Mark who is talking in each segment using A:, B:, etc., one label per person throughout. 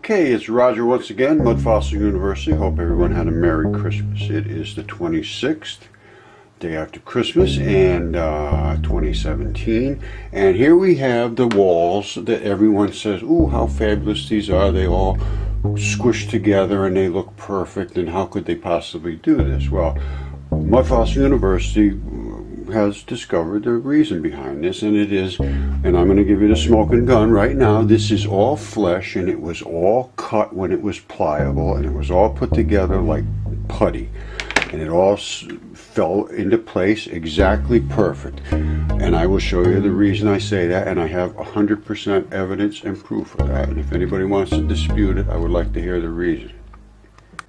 A: Okay, it's Roger once again, Mud Fossil University. Hope everyone had a Merry Christmas. It is the 26th, day after Christmas, and 2017. And here we have the walls that everyone says, ooh, how fabulous these are. They all squished together and they look perfect, and how could they possibly do this? Well, Mud Fossil University has discovered the reason behind this, and it is, and I'm going to give you the smoking gun right now, this is all flesh, and it was all cut when it was pliable, and it was all put together like putty, and it all fell into place exactly perfect. And I will show you the reason I say that, and I have 100% evidence and proof of that, and if anybody wants to dispute it, I would like to hear the reason.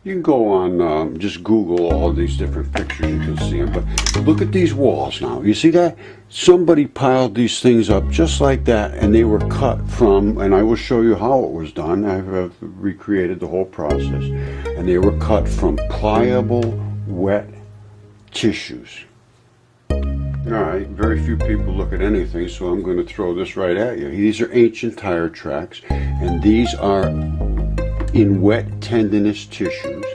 A: You can go on, just Google all these different pictures, you can see them, but look at these walls now. You see that? Somebody piled these things up just like that, and they were cut from, and I will show you how it was done. I've recreated the whole process, and they were cut from pliable, wet tissues. Alright, very few people look at anything, so I'm going to throw this right at you. These are ancient tire tracks, and these are in wet tendinous tissues,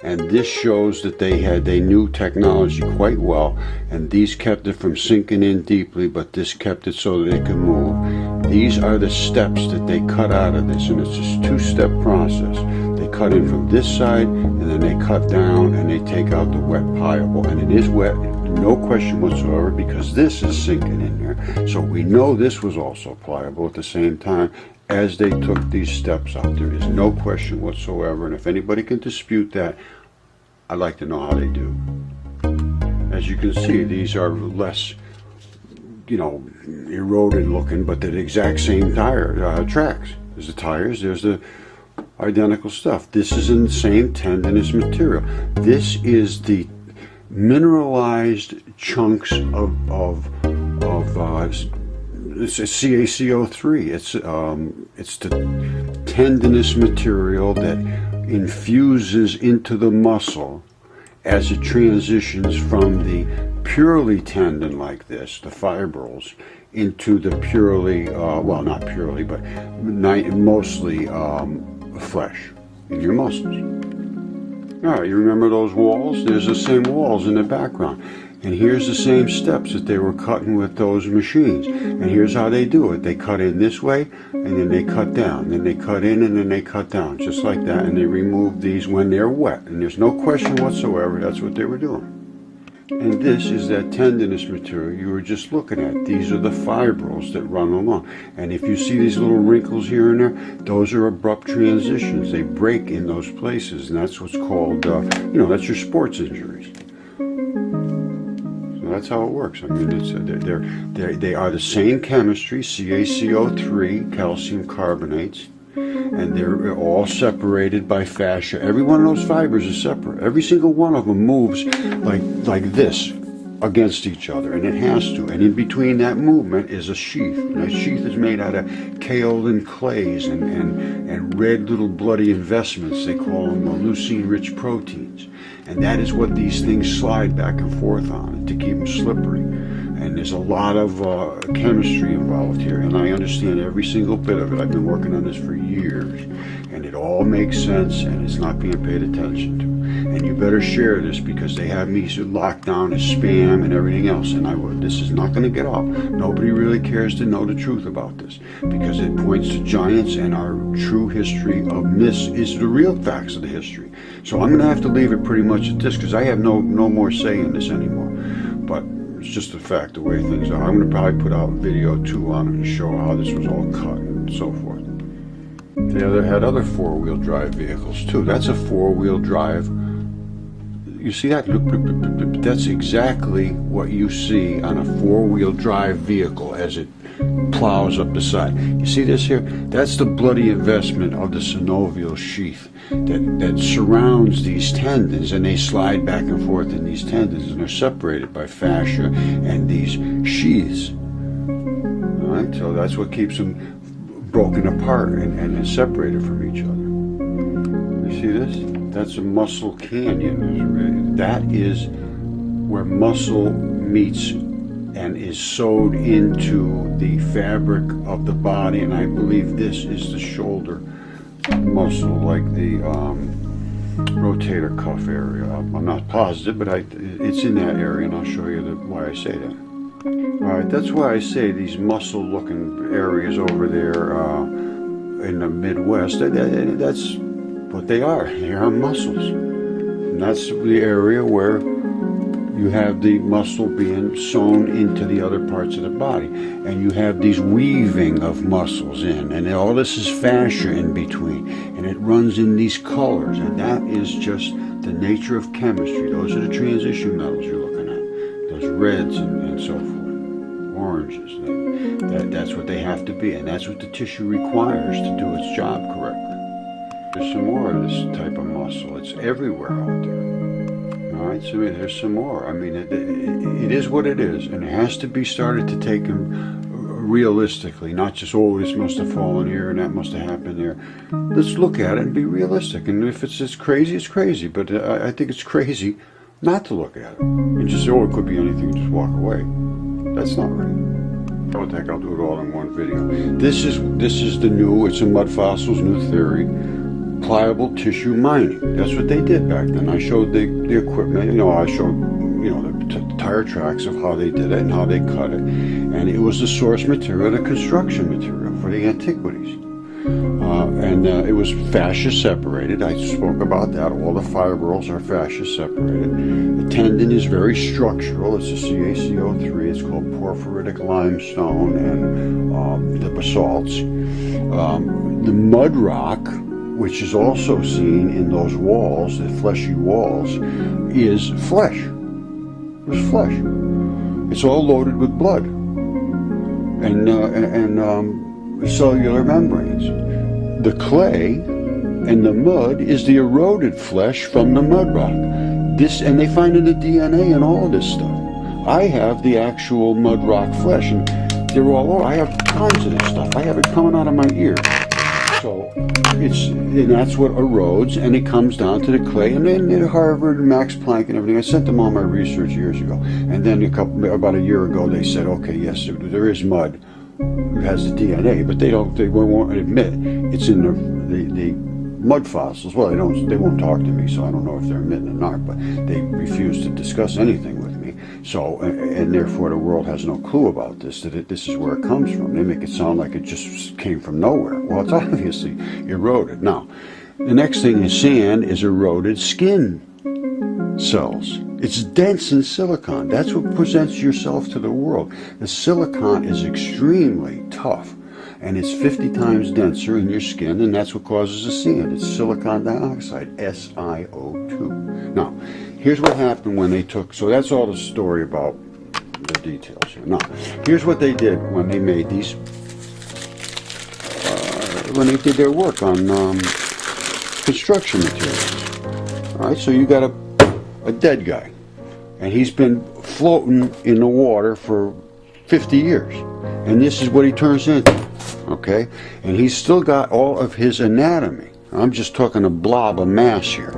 A: and this shows that they knew technology quite well, and these kept it from sinking in deeply, but this kept it so that it could move. These are the steps that they cut out of this, and it's just a two-step process. They cut in from this side, and then they cut down, and they take out the wet pliable, and it is wet, no question whatsoever, because this is sinking in there, so we know this was also pliable at the same time as they took these steps out. There is no question whatsoever, and if anybody can dispute that, I'd like to know how they do. As you can see, these are less, eroded looking, but they're the exact same tire tracks. There's the tires, there's the identical stuff. This is in the same tendinous material. This is the mineralized chunks of it's a CaCO3. It's the tendinous material that infuses into the muscle as it transitions from the purely tendon like this, the fibrils, into the purely, well, not purely, but mostly flesh in your muscles. All right, you remember those walls? There's the same walls in the background. And here's the same steps that they were cutting with those machines. And here's how they do it. They cut in this way, and then they cut down. Then they cut in, and then they cut down, just like that. And they remove these when they're wet. And there's no question whatsoever that's what they were doing. And this is that tendinous material you were just looking at. These are the fibrils that run along. And if you see these little wrinkles here and there, those are abrupt transitions. They break in those places, and that's what's called, that's your sports injuries. That's how it works. I mean, they are the same chemistry, CaCO3, calcium carbonates, and they're all separated by fascia. Every one of those fibers is separate. Every single one of them moves like this against each other, and it has to. And in between that movement is a sheath. And that sheath is made out of kaolin clays and red little bloody investments. They call them leucine-rich proteins. And that is what these things slide back and forth on to keep them slippery. And there's a lot of chemistry involved here, and I understand every single bit of it. I've been working on this for years, and it all makes sense, and it's not being paid attention to. And you better share this, because they have me locked down as spam and everything else, and this is not going to get out. Nobody really cares to know the truth about this, because it points to giants, and our true history of myths is the real facts of the history. So I'm going to have to leave it pretty much at this, because I have no more say in this anymore. But it's just a fact, the way things are. I'm going to probably put out video 2 on it and show how this was all cut and so forth. They had other 4-wheel drive vehicles too. That's a 4-wheel drive. You see that? That's exactly what you see on a 4-wheel drive vehicle as it plows up the side. You see this here? That's the bloody investment of the synovial sheath that surrounds these tendons, and they slide back and forth in these tendons, and they're separated by fascia and these sheaths. All right, so that's what keeps them broken apart and separated from each other. You see this? That's a muscle canyon. That is where muscle meets and is sewed into the fabric of the body, and I believe this is the shoulder muscle, like the rotator cuff area. I'm not positive, but it's in that area, and I'll show you why I say that. Alright, that's why I say these muscle-looking areas over there in the Midwest, that's what they are. They are muscles. And that's the area where you have the muscle being sewn into the other parts of the body. And you have these weaving of muscles in. And all this is fascia in between. And it runs in these colors. And that is just the nature of chemistry. Those are the transition metals you're looking at. Those reds and so forth. Oranges. That's what they have to be. And that's what the tissue requires to do its job correctly. There's some more of this type of muscle. It's everywhere out there. Alright, so there's some more. I mean, it is what it is, and it has to be started to take them realistically, not just, oh, this must have fallen here and that must have happened there. Let's look at it and be realistic. And if it's crazy, it's crazy. But I think it's crazy not to look at it and just say, oh, it could be anything, just walk away. That's not right. I think I'll do it all in one video. This is the new, it's a Mud Fossils new theory. Pliable tissue mining. That's what they did back then. I showed the equipment, I showed, the tire tracks of how they did it and how they cut it. And it was the source material, the construction material for the antiquities. It was fascia separated. I spoke about that. All the fibrils are fascia separated. The tendon is very structural. It's a CaCO3. It's called porphyritic limestone and the basalts. The mud rock, which is also seen in those walls, the fleshy walls, is flesh. It's flesh. It's all loaded with blood and cellular membranes. The clay and the mud is the eroded flesh from the mud rock. And they find in the DNA and all of this stuff. I have the actual mud rock flesh, and they're all over. I have tons of this stuff. I have it coming out of my ear. So and that's what erodes, and it comes down to the clay. And then at Harvard, Max Planck, and everything. I sent them all my research years ago, and then about a year ago, they said, okay, yes, there is mud. It has the DNA, but they won't admit it's in the mud fossils. Well, they won't talk to me, so I don't know if they're admitting it or not. But they refuse to discuss anything with me. So, and therefore, the world has no clue about this. That this is where it comes from. They make it sound like it just came from nowhere. Well, it's obviously eroded. Now, the next thing is sand is eroded skin cells. It's dense in silicon. That's what presents yourself to the world. The silicon is extremely tough, and it's 50 times denser in your skin, and that's what causes the sand. It's silicon dioxide, SiO2. Now, here's what happened when they took, so that's all the story about the details here. Now, here's what they did when they made these, when they did their work on construction materials. All right, so you got a dead guy, and he's been floating in the water for 50 years, and this is what he turns into, okay? And he's still got all of his anatomy. I'm just talking a blob of mass here,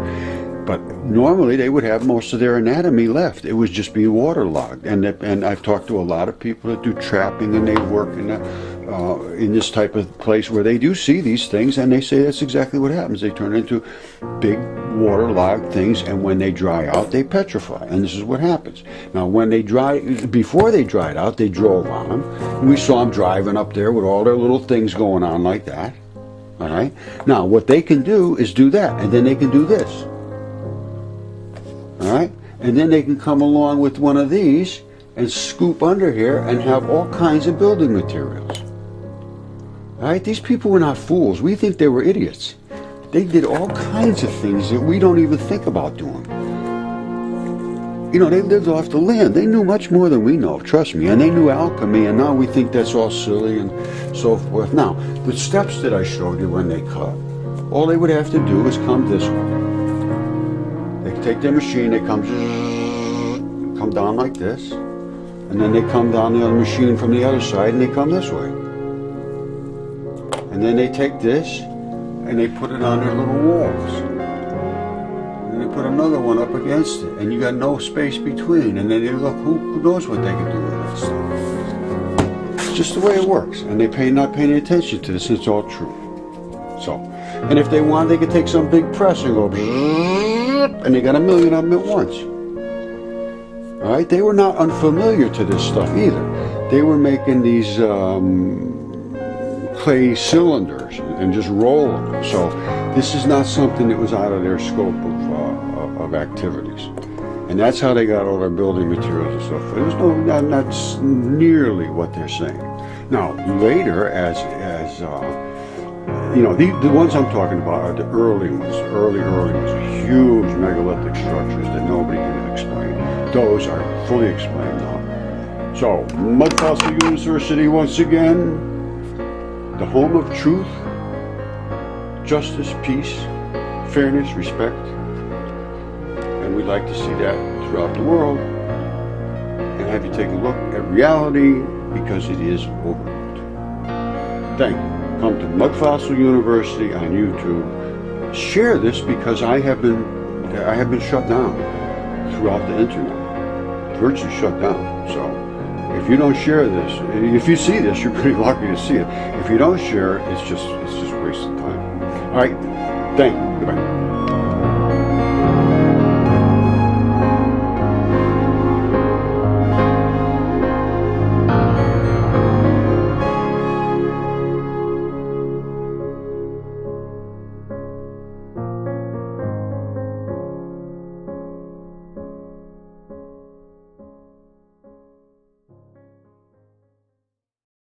A: but normally they would have most of their anatomy left. It would just be waterlogged. And I've talked to a lot of people that do trapping, and they work in this type of place where they do see these things, and they say that's exactly what happens. They turn into big waterlogged things, and when they dry out, they petrify, and this is what happens. Now, before they dried out, they drove on them, and we saw them driving up there with all their little things going on like that. All right. Now, what they can do is do that, and then they can do this. All right, and then they can come along with one of these and scoop under here and have all kinds of building materials. All right, these people were not fools. We think they were idiots. They did all kinds of things that we don't even think about doing. They lived off the land. They knew much more than we know, trust me. And they knew alchemy, and now we think that's all silly and so forth. Now, the steps that I showed you when they cut, all they would have to do is come this way. They take their machine, they come down like this, and then they come down the other machine from the other side, and they come this way. And then they take this, and they put it on their little walls. And they put another one up against it, and you got no space between. And then they look, who knows what they can do with that stuff. It's just the way it works, and they not paying attention to this, it's all true. So, And if they want, they could take some big press and go, and they got 1 million of them at once. All right, they were not unfamiliar to this stuff either. They were making these clay cylinders and just rolling them. So this is not something that was out of their scope of activities. And that's how they got all their building materials and stuff. There's not nearly what they're saying. Now, later, as you know, the ones I'm talking about are the early ones, early ones, huge megalithic structures that nobody can explain. Those are fully explained now. So, Mud Fossil University, once again, the home of truth, justice, peace, fairness, respect. And we'd like to see that throughout the world and have you take a look at reality because it is overlooked. Thank you. Come to Mud Fossil University on YouTube. Share this because I have been shut down throughout the internet, virtually shut down. So if you don't share this, if you see this, you're pretty lucky to see it. If you don't share it, it's just wasting time. All right, thank you. Goodbye.